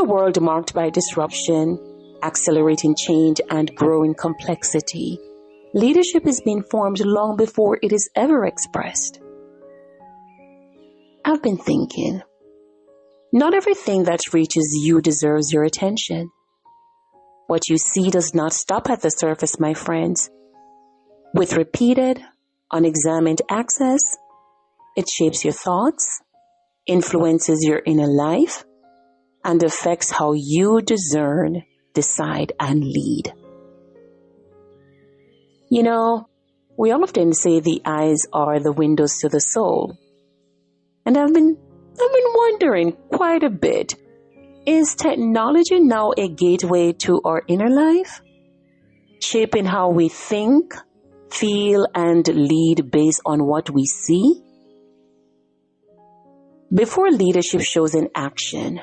a world marked by disruption, accelerating change, and growing complexity, leadership is being formed long before it is ever expressed. I've been thinking, not everything that reaches you deserves your attention. What you see does not stop at the surface, my friends. With repeated, unexamined access, it shapes your thoughts, influences your inner life, and affects how you discern, decide, and lead. You know, we often say the eyes are the windows to the soul. And I've been wondering quite a bit, is technology now a gateway to our inner life, shaping how we think, feel, and lead based on what we see? Before leadership shows in action,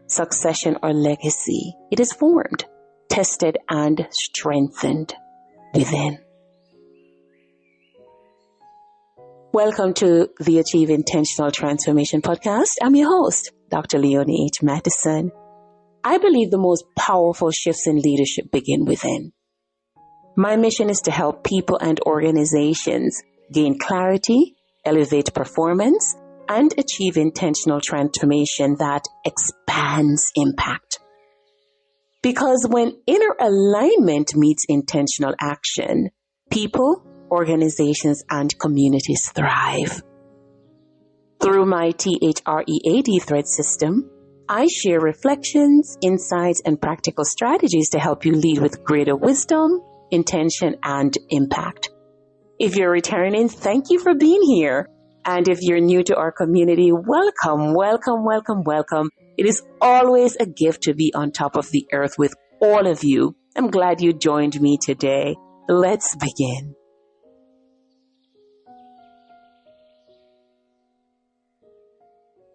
succession, or legacy, it is formed, tested, and strengthened within. Welcome to the Achieve Intentional Transformation podcast. I'm your host, Dr. Leonie H. Mattison. I believe the most powerful shifts in leadership begin within. My mission is to help people and organizations gain clarity, elevate performance, and achieve intentional transformation that expands impact. Because when inner alignment meets intentional action, people, organizations, and communities thrive. Through my THREAD thread system, I share reflections, insights, and practical strategies to help you lead with greater wisdom, intention, and impact. If you're returning, thank you for being here. And if you're new to our community, welcome, welcome, welcome, welcome. It is always a gift to be on top of the earth with all of you. I'm glad you joined me today. Let's begin.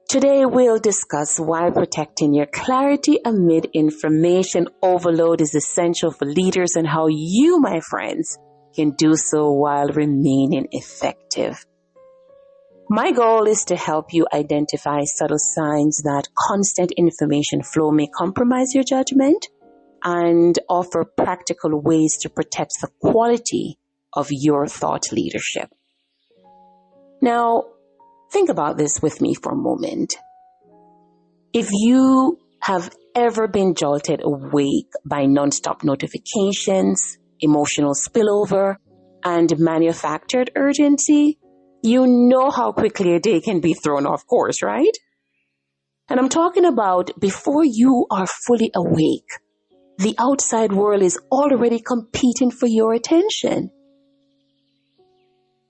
Today, we'll discuss why protecting your clarity amid information overload is essential for leaders and how you, my friends, can do so while remaining effective. My goal is to help you identify subtle signs that constant information flow may compromise your judgment and offer practical ways to protect the quality of your thought leadership. Now, think about this with me for a moment. If you have ever been jolted awake by nonstop notifications, emotional spillover, and manufactured urgency, you know how quickly a day can be thrown off course, right? And I'm talking about before you are fully awake, the outside world is already competing for your attention.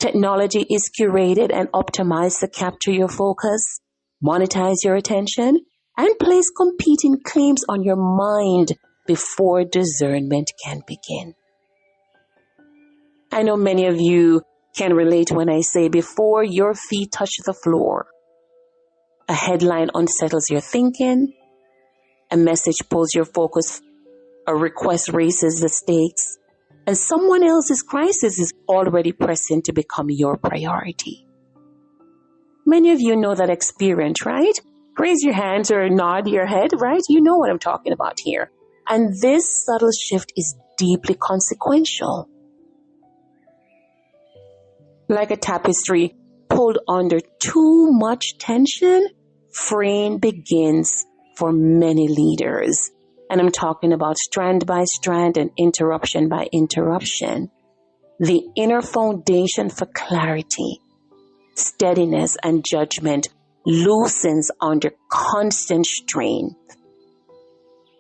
Technology is curated and optimized to capture your focus, monetize your attention, and place competing claims on your mind before discernment can begin. I know many of you can relate when I say before your feet touch the floor, a headline unsettles your thinking, a message pulls your focus, a request raises the stakes, and someone else's crisis is already pressing to become your priority. Many of you know that experience, right? Raise your hands or nod your head, right? You know what I'm talking about here. And this subtle shift is deeply consequential. Like a tapestry pulled under too much tension, fraying begins for many leaders. And I'm talking about strand by strand and interruption by interruption. The inner foundation for clarity, steadiness, and judgment loosens under constant strain.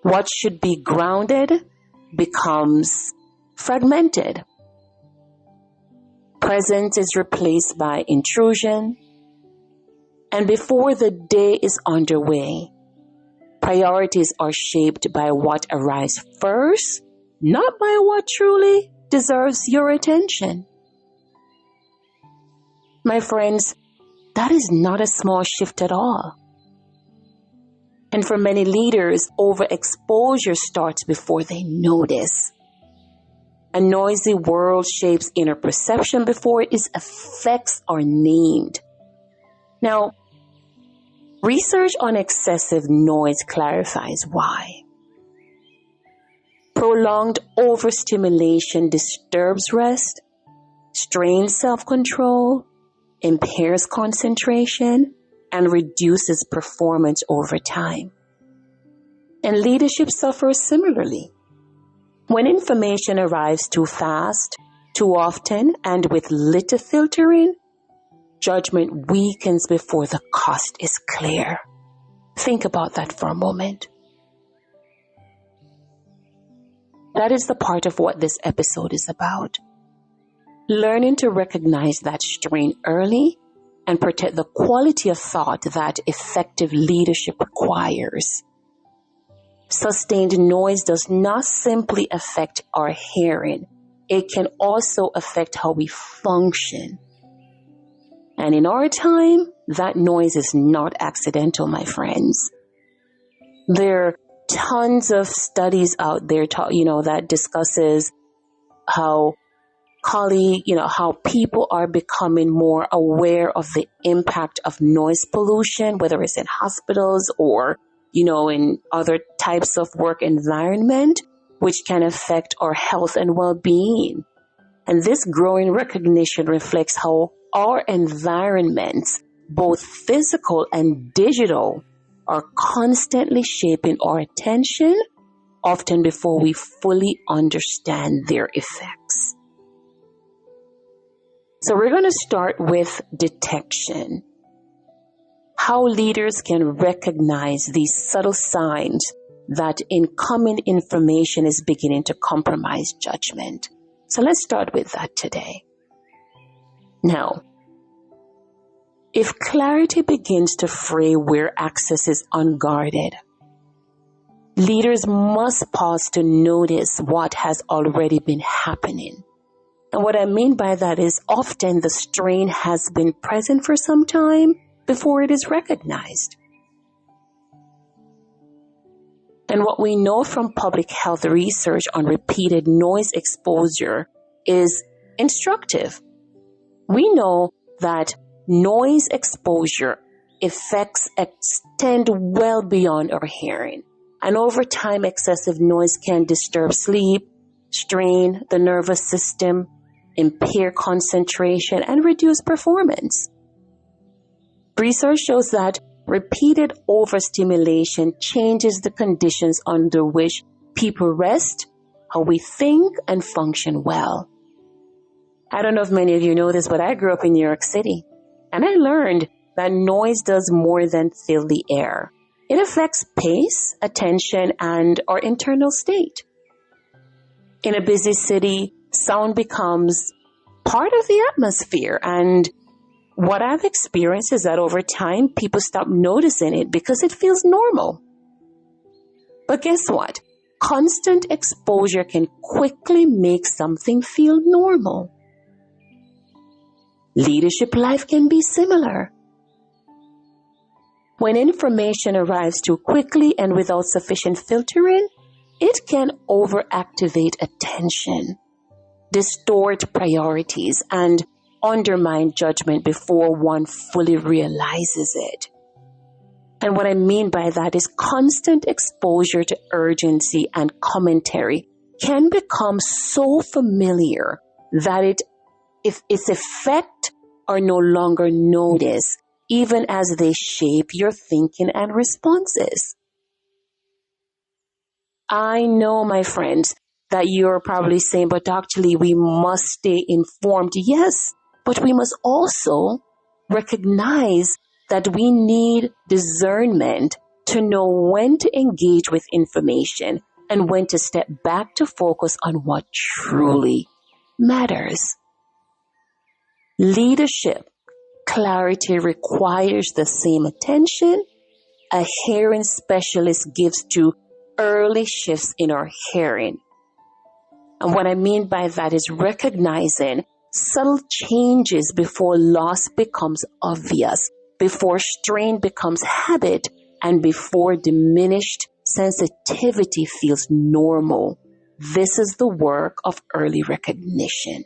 What should be grounded becomes fragmented. Presence is replaced by intrusion. And before the day is underway, priorities are shaped by what arrives first, not by what truly deserves your attention. My friends, that is not a small shift at all. And for many leaders, overexposure starts before they notice. A noisy world shapes inner perception before its effects are named. Now, Research on excessive noise clarifies why. Prolonged overstimulation disturbs rest, strains self-control, impairs concentration, and reduces performance over time. And leadership suffers similarly. When information arrives too fast, too often, and with little filtering, judgment weakens before the cost is clear. Think about that for a moment. That is the part of what this episode is about. Learning to recognize that strain early and protect the quality of thought that effective leadership requires. Sustained noise does not simply affect our hearing. It can also affect how we function. And in our time, that noise is not accidental, my friends. There are tons of studies out there, that discusses how how people are becoming more aware of the impact of noise pollution, whether it's in hospitals or, in other types of work environment, which can affect our health and well-being. And this growing recognition reflects how our environments, both physical and digital, are constantly shaping our attention, often before we fully understand their effects. So we're going to start with detection. How leaders can recognize these subtle signs that incoming information is beginning to compromise judgment. So let's start with that today. Now, if clarity begins to fray where access is unguarded, leaders must pause to notice what has already been happening. And what I mean by that is often the strain has been present for some time before it is recognized. And what we know from public health research on repeated noise exposure is instructive. We know that noise exposure effects extend well beyond our hearing. And over time, excessive noise can disturb sleep, strain the nervous system, impair concentration, and reduce performance. Research shows that repeated overstimulation changes the conditions under which people rest, how we think, and function well. I don't know if many of you know this, but I grew up in New York City, and I learned that noise does more than fill the air. It affects pace, attention, and our internal state. In a busy city, sound becomes part of the atmosphere, and what I've experienced is that over time, people stop noticing it because it feels normal. But guess what? Constant exposure can quickly make something feel normal. Leadership life can be similar. When information arrives too quickly and without sufficient filtering, it can overactivate attention, distort priorities, and undermine judgment before one fully realizes it. And what I mean by that is constant exposure to urgency and commentary can become so familiar that if its effect are no longer noticed, even as they shape your thinking and responses. I know, my friends, that you're probably saying, but Dr. Lee, we must stay informed. Yes, but we must also recognize that we need discernment to know when to engage with information and when to step back to focus on what truly matters. Leadership clarity requires the same attention a hearing specialist gives to early shifts in our hearing. And what I mean by that is recognizing subtle changes before loss becomes obvious, before strain becomes habit, and before diminished sensitivity feels normal. This is the work of early recognition.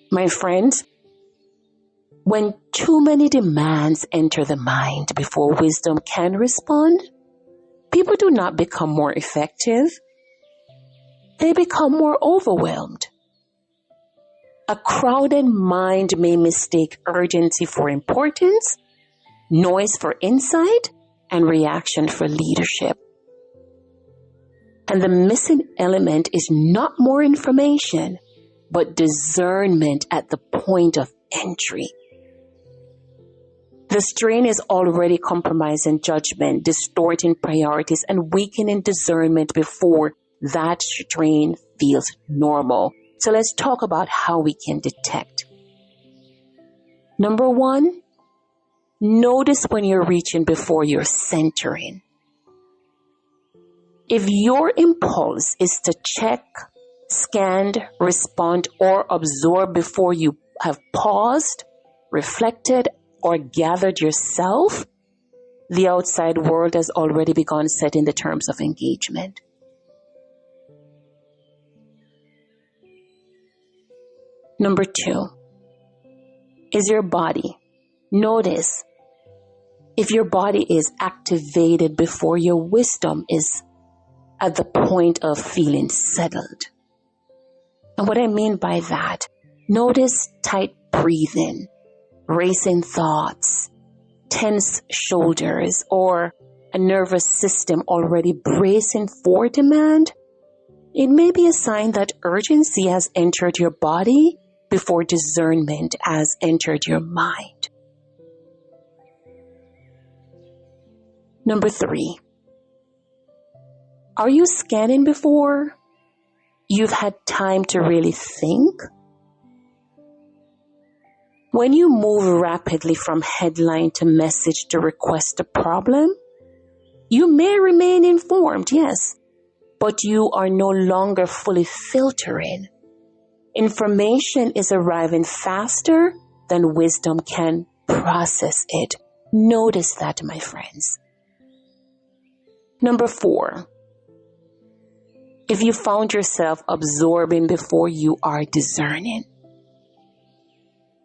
My friends, When too many demands enter the mind before wisdom can respond, people do not become more effective. They become more overwhelmed. A crowded mind may mistake urgency for importance, noise for insight, and reaction for leadership. And the missing element is not more information, but discernment at the point of entry. The strain is already compromising judgment, distorting priorities, and weakening discernment before that strain feels normal. So let's talk about how we can detect. Number one, notice when you're reaching before you're centering. If your impulse is to check, scan, respond, or absorb before you have paused, reflected, or gathered yourself, the outside world has already begun setting the terms of engagement. Number two is your body. Notice if your body is activated before your wisdom is at the point of feeling settled. And what I mean by that, notice tight breathing, racing thoughts, tense shoulders, or a nervous system already bracing for demand. It may be a sign that urgency has entered your body before discernment has entered your mind. Number three, are you scanning before you've had time to really think? When you move rapidly from headline to message to request a problem, you may remain informed, yes, but you are no longer fully filtering. Information is arriving faster than wisdom can process it. Notice that, my friends. Number four, if you found yourself absorbing before you are discerning.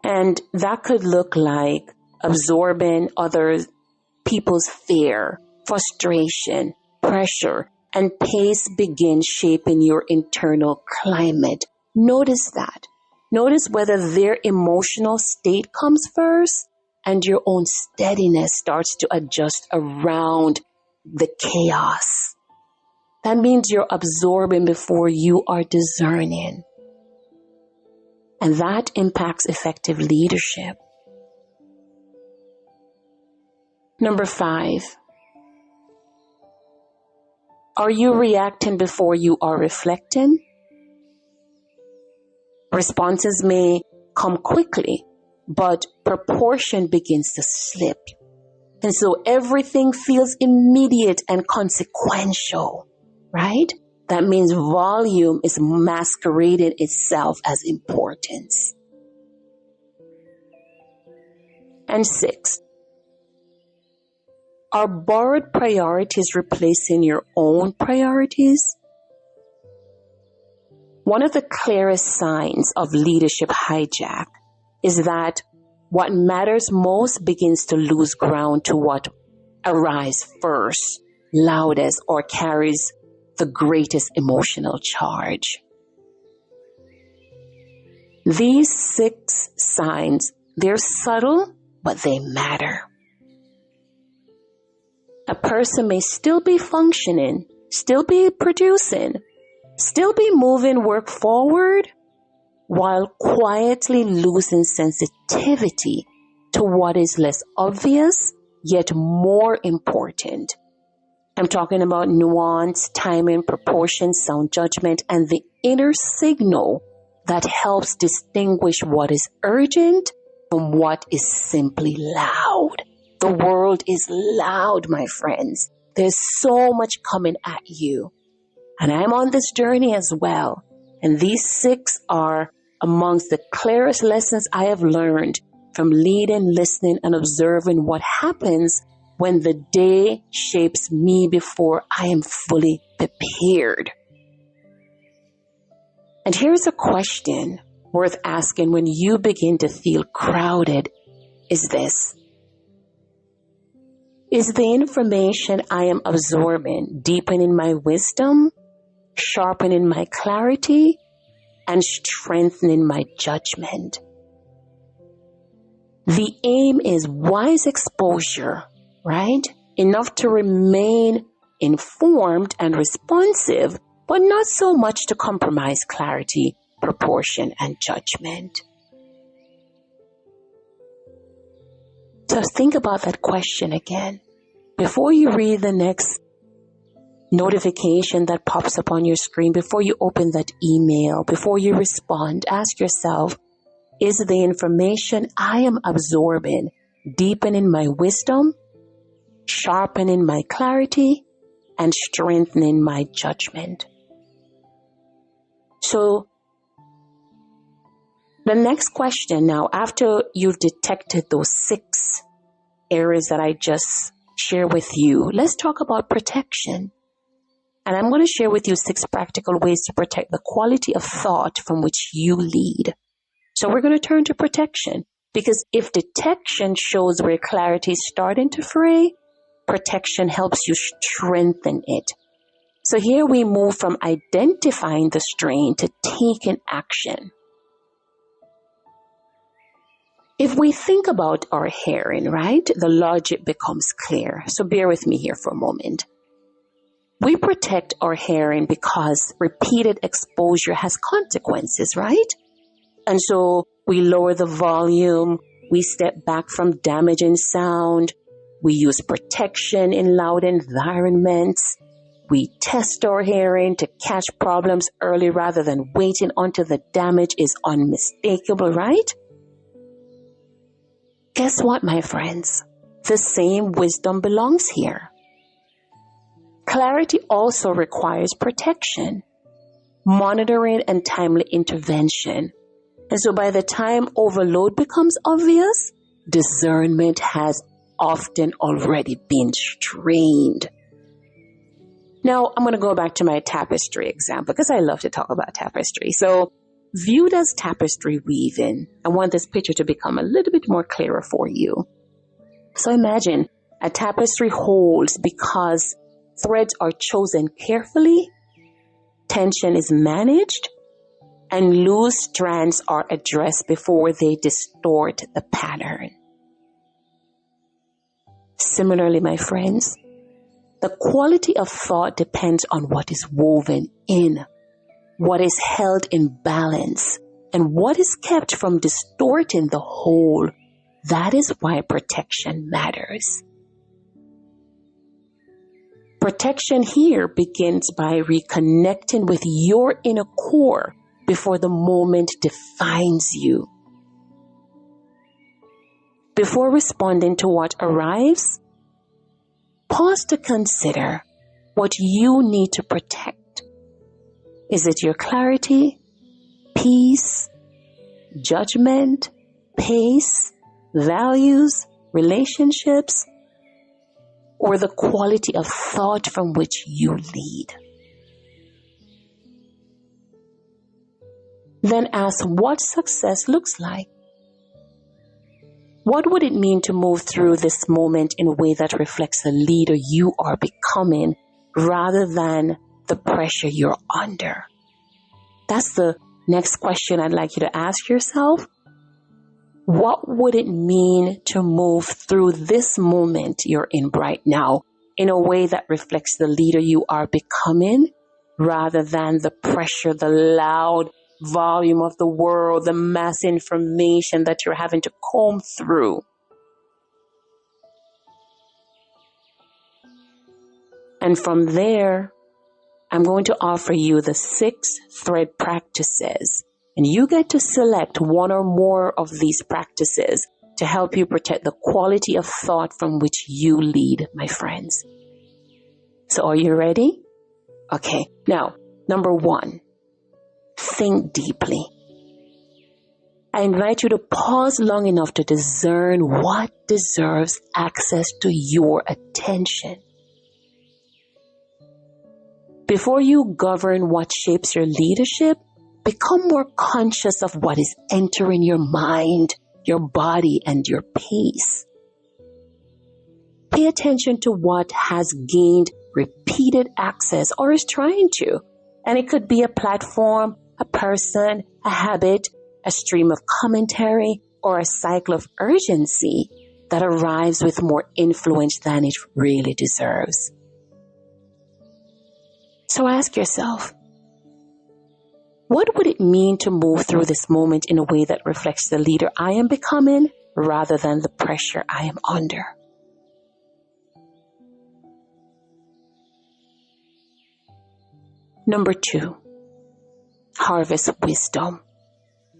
And that could look like absorbing other people's fear, frustration, pressure, and pace begin shaping your internal climate. Notice that. Notice whether their emotional state comes first and your own steadiness starts to adjust around the chaos. That means you're absorbing before you are discerning. And that impacts effective leadership. Number five, are you reacting before you are reflecting? Responses may come quickly, but proportion begins to slip. And so everything feels immediate and consequential, right? That means volume is masquerading itself as importance. And six, are borrowed priorities replacing your own priorities? One of the clearest signs of leadership hijack is that what matters most begins to lose ground to what arrives first, loudest, or carries the greatest emotional charge. These 6 signs, they're subtle, but they matter. A person may still be functioning, still be producing, still be moving work forward, while quietly losing sensitivity to what is less obvious, yet more important. I'm talking about nuance, timing, proportion, sound judgment, and the inner signal that helps distinguish what is urgent from what is simply loud. The world is loud, my friends. There's so much coming at you. And I'm on this journey as well. And these 6 are amongst the clearest lessons I have learned from leading, listening, and observing what happens when the day shapes me before I am fully prepared. And here's a question worth asking when you begin to feel crowded is this. Is the information I am absorbing deepening my wisdom, sharpening my clarity, and strengthening my judgment? The aim is wise exposure, right? Enough to remain informed and responsive, but not so much to compromise clarity, proportion, and judgment. So think about that question again. Before you read the next notification that pops up on your screen, before you open that email, before you respond, ask yourself, is the information I am absorbing deepening my wisdom, sharpening my clarity, and strengthening my judgment? So the next question now, after you've detected those 6 areas that I just shared with you, let's talk about protection. And I'm going to share with you 6 practical ways to protect the quality of thought from which you lead. So we're going to turn to protection, because if detection shows where clarity is starting to fray, protection helps you strengthen it. So here we move from identifying the strain to taking action. If we think about our hearing, right, the logic becomes clear. So bear with me here for a moment. We protect our hearing because repeated exposure has consequences, right? And so we lower the volume, we step back from damaging sound, we use protection in loud environments, we test our hearing to catch problems early rather than waiting until the damage is unmistakable, right? Guess what, my friends? The same wisdom belongs here. Clarity also requires protection, monitoring, and timely intervention. And so by the time overload becomes obvious, discernment has often already been strained. Now, I'm going to go back to my tapestry example because I love to talk about tapestry. So, viewed as tapestry weaving, I want this picture to become a little bit more clearer for you. So imagine a tapestry holds because threads are chosen carefully, tension is managed, and loose strands are addressed before they distort the pattern. Similarly, my friends, the quality of thought depends on what is woven in, what is held in balance, and what is kept from distorting the whole. That is why protection matters. Protection here begins by reconnecting with your inner core before the moment defines you. Before responding to what arrives, pause to consider what you need to protect. Is it your clarity, peace, judgment, pace, values, relationships, or the quality of thought from which you lead? Then ask what success looks like. What would it mean to move through this moment in a way that reflects the leader you are becoming rather than the pressure you're under? That's the next question I'd like you to ask yourself. What would it mean to move through this moment you're in right now in a way that reflects the leader you are becoming rather than the pressure, the loud volume of the world, the mass information that you're having to comb through? And from there, I'm going to offer you the 6 thread practices. And you get to select one or more of these practices to help you protect the quality of thought from which you lead, my friends. So are you ready? Okay. Now, number 1, think deeply. I invite you to pause long enough to discern what deserves access to your attention. Before you govern what shapes your leadership, become more conscious of what is entering your mind, your body, and your pace. Pay attention to what has gained repeated access or is trying to. And it could be a platform, a person, a habit, a stream of commentary, or a cycle of urgency that arrives with more influence than it really deserves. So ask yourself, what would it mean to move through this moment in a way that reflects the leader I am becoming rather than the pressure I am under? Number 2, harvest wisdom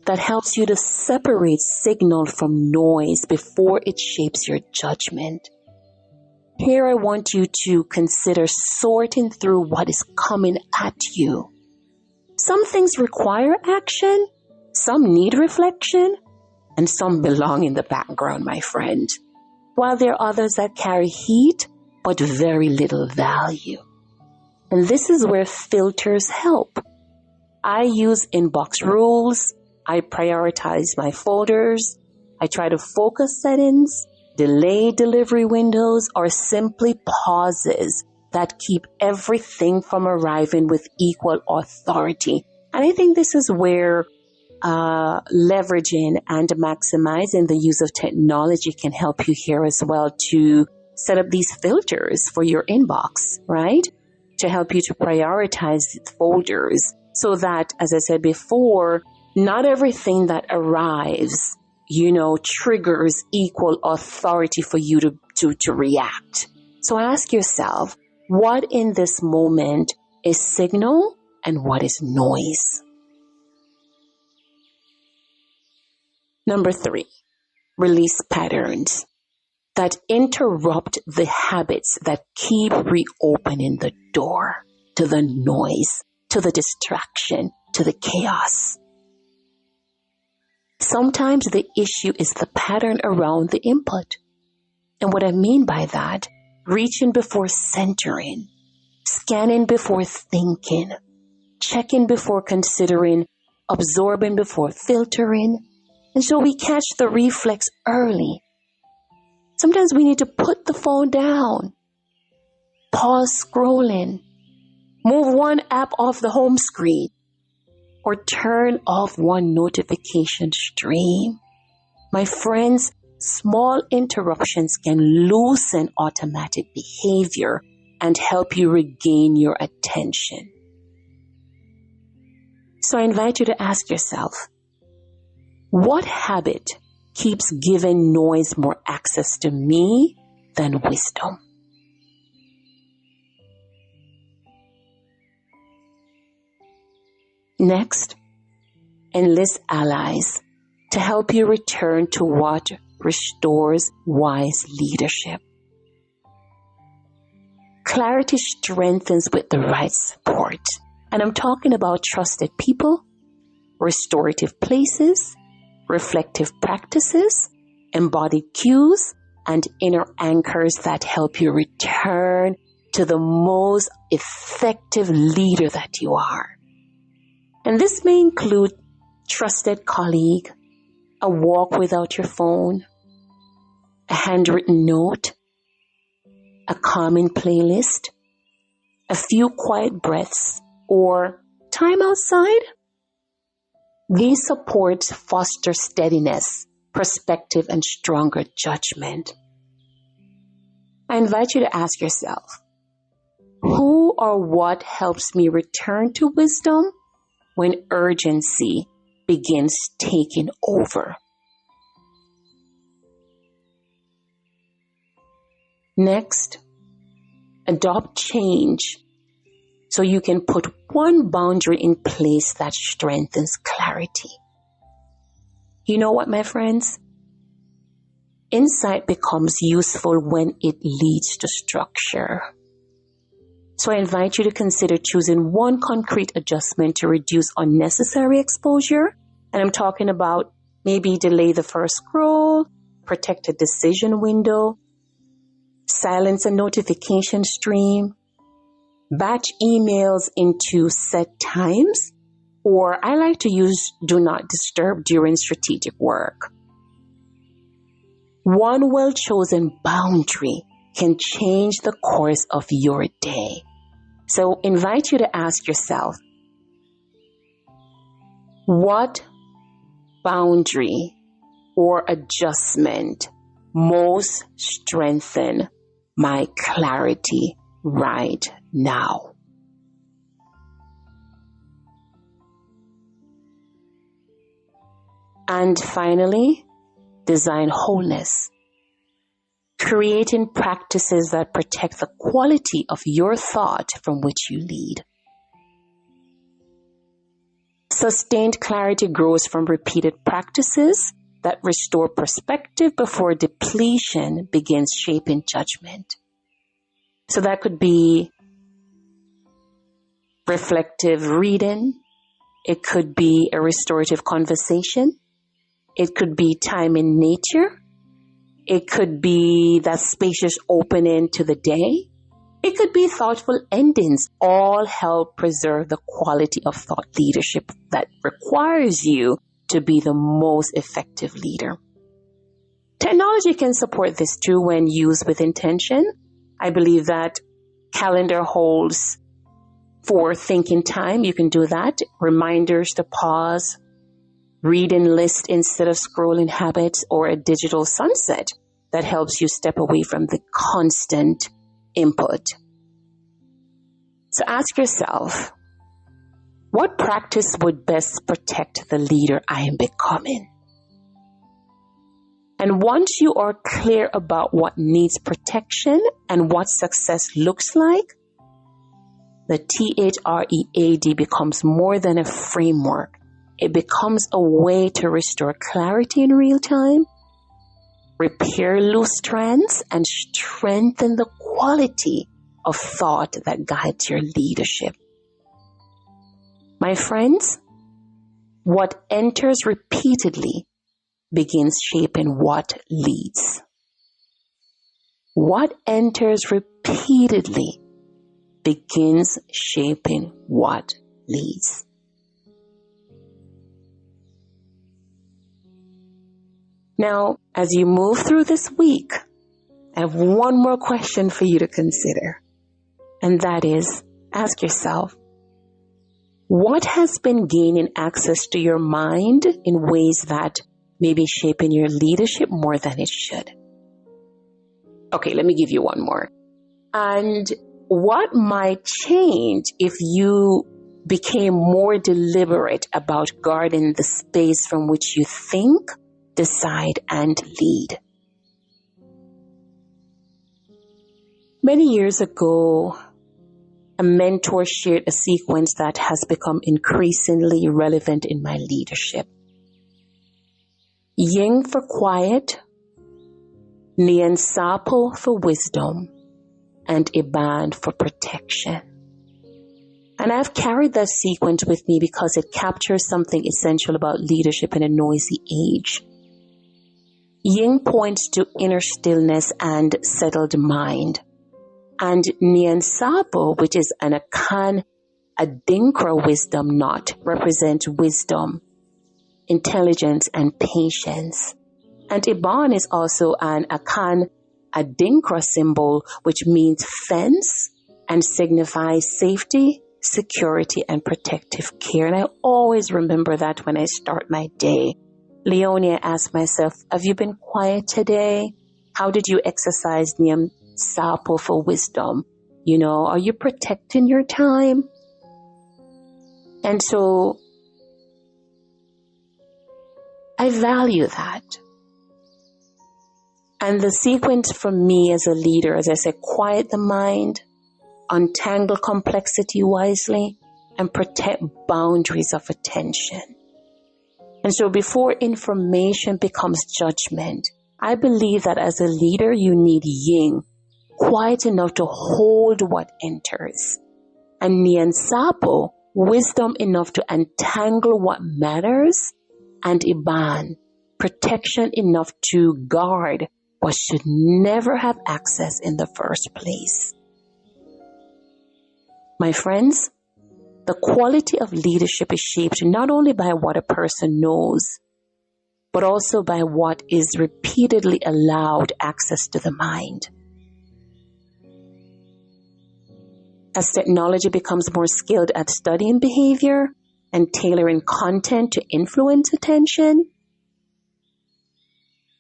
that helps you to separate signal from noise before it shapes your judgment. Here I want you to consider sorting through what is coming at you. Some things require action, some need reflection, and some belong in the background, my friend. While there are others that carry heat, but very little value. And this is where filters help. I use inbox rules. I prioritize my folders. I try to focus settings, delay delivery windows, or simply pauses that keep everything from arriving with equal authority. And I think this is where leveraging and maximizing the use of technology can help you here as well to set up these filters for your inbox, right? To help you to prioritize folders so that, as I said before, not everything that arrives, triggers equal authority for you to react. So ask yourself, what in this moment is signal and what is noise? Number 3, release patterns that interrupt the habits that keep reopening the door to the noise, to the distraction, to the chaos. Sometimes the issue is the pattern around the input. And what I mean by that, reaching before centering, scanning before thinking, checking before considering, absorbing before filtering. And so we catch the reflex early. Sometimes we need to put the phone down, pause scrolling, move one app off the home screen, or turn off one notification stream. My friends, small interruptions can loosen automatic behavior and help you regain your attention. So I invite you to ask yourself, what habit keeps giving noise more access to me than wisdom? Next, enlist allies to help you return to what restores wise leadership. Clarity strengthens with the right support. And I'm talking about trusted people, restorative places, reflective practices, embodied cues, and inner anchors that help you return to the most effective leader that you are. And this may include trusted colleague, a walk without your phone, a handwritten note, a calming playlist, a few quiet breaths, or time outside. These supports foster steadiness, perspective, and stronger judgment. I invite you to ask yourself, who or what helps me return to wisdom when urgency begins taking over? Next, adopt change so you can put one boundary in place that strengthens clarity. You know what, my friends? Insight becomes useful when it leads to structure. So I invite you to consider choosing one concrete adjustment to reduce unnecessary exposure. And I'm talking about maybe delay the first scroll, protect a decision window, silence a notification stream, batch emails into set times, or I like to use do not disturb during strategic work. One well-chosen boundary can change the course of your day. So invite you to ask yourself, what boundary or adjustment most strengthen my clarity right now? And finally, design wholeness. Creating practices that protect the quality of your thought from which you lead. Sustained clarity grows from repeated practices that restore perspective before depletion begins shaping judgment. So that could be reflective reading. It could be a restorative conversation. It could be time in nature. It could be that spacious opening to the day. It could be thoughtful endings. All help preserve the quality of thought leadership that requires you to be the most effective leader. Technology can support this too when used with intention. I believe that calendar holds for thinking time. You can do that. Reminders to pause, reading list instead of scrolling habits, or a digital sunset that helps you step away from the constant input. So ask yourself, what practice would best protect the leader I am becoming? And once you are clear about what needs protection and what success looks like, the THREAD becomes more than a framework. It becomes a way to restore clarity in real time, repair loose strands, and strengthen the quality of thought that guides your leadership. My friends, what enters repeatedly begins shaping what leads. What enters repeatedly begins shaping what leads. Now, as you move through this week, I have one more question for you to consider. And that is, ask yourself, what has been gaining access to your mind in ways that may be shaping your leadership more than it should? Okay, let me give you one more. And what might change if you became more deliberate about guarding the space from which you think, decide, and lead? Many years ago, a mentor shared a sequence that has become increasingly relevant in my leadership. Ying for quiet, Nyansapo for wisdom, and Iban for protection. And I've carried that sequence with me because it captures something essential about leadership in a noisy age. Ying points to inner stillness and settled mind. And Nyansapo, which is an Akan Adinkra wisdom knot, represents wisdom, intelligence, and patience. And Iban is also an Akan Adinkra symbol, which means fence and signifies safety, security, and protective care. And I always remember that when I start my day. Leonie, I ask myself, have you been quiet today? How did you exercise Nyansapo for wisdom? You know, are you protecting your time? And so I value that. And the sequence for me as a leader, as I said, quiet the mind, untangle complexity wisely, and protect boundaries of attention. And so before information becomes judgment, I believe that as a leader, you need yin, quiet enough to hold what enters, and Nyansapo, wisdom enough to untangle what matters, and Iban, protection enough to guard what should never have access in the first place. My friends, the quality of leadership is shaped not only by what a person knows, but also by what is repeatedly allowed access to the mind. As technology becomes more skilled at studying behavior and tailoring content to influence attention,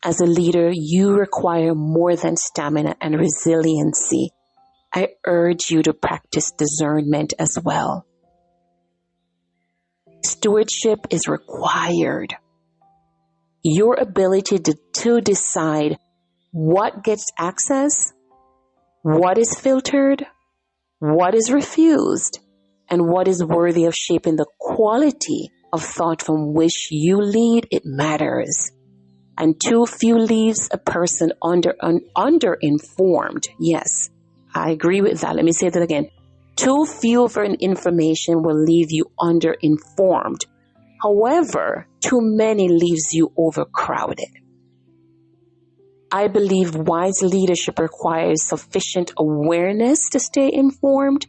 as a leader, you require more than stamina and resiliency. I urge you to practice discernment as well. Stewardship is required. Your ability to decide what gets access, what is filtered, what is refused, and what is worthy of shaping the quality of thought from which you lead, it matters. And too few leaves a person underinformed. Yes, I agree with that. Let me say that again. Too few of information will leave you underinformed. However, too many leaves you overcrowded. I believe wise leadership requires sufficient awareness to stay informed,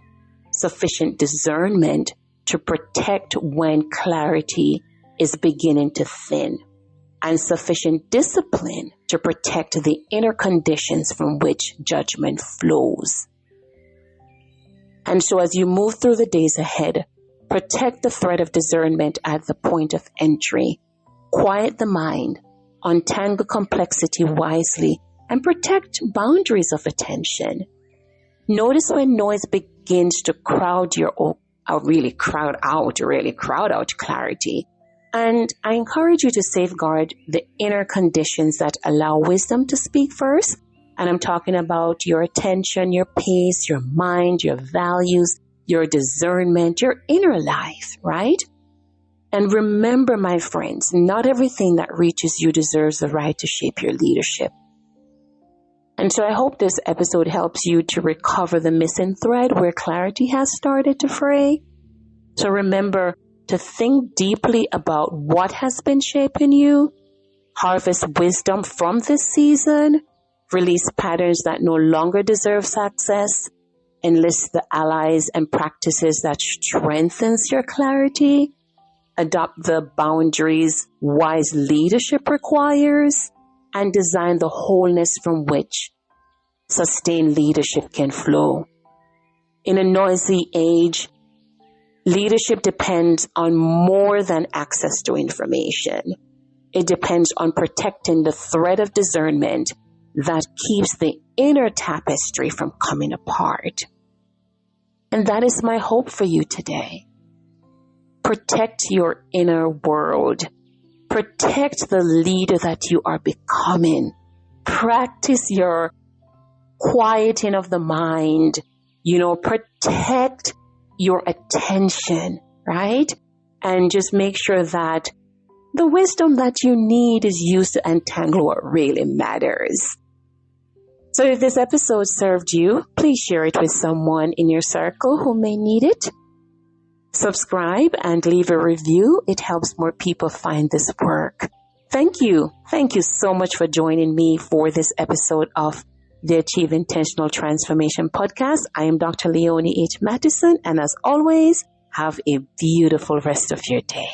sufficient discernment to protect when clarity is beginning to thin, and sufficient discipline to protect the inner conditions from which judgment flows. And so as you move through the days ahead, protect the thread of discernment at the point of entry, quiet the mind, untangle complexity wisely, and protect boundaries of attention. Notice when noise begins to crowd out clarity. And I encourage you to safeguard the inner conditions that allow wisdom to speak first. And I'm talking about your attention, your pace, your mind, your values, your discernment, your inner life, right? And remember, my friends, not everything that reaches you deserves the right to shape your leadership. And so I hope this episode helps you to recover the missing thread where clarity has started to fray. So remember to think deeply about what has been shaping you, harvest wisdom from this season, release patterns that no longer deserve access, enlist the allies and practices that strengthens your clarity, adopt the boundaries wise leadership requires, and design the wholeness from which sustained leadership can flow. In a noisy age, leadership depends on more than access to information. It depends on protecting the thread of discernment that keeps the inner tapestry from coming apart. And that is my hope for you today. Protect your inner world. Protect the leader that you are becoming. Practice your quieting of the mind. Protect your attention, right? And just make sure that the wisdom that you need is used to untangle what really matters. So if this episode served you, please share it with someone in your circle who may need it. Subscribe and leave a review. It helps more people find this work. Thank you. Thank you so much for joining me for this episode of the Achieve Intentional Transformation podcast. I am Dr. Leonie H. Mattison, and as always, have a beautiful rest of your day.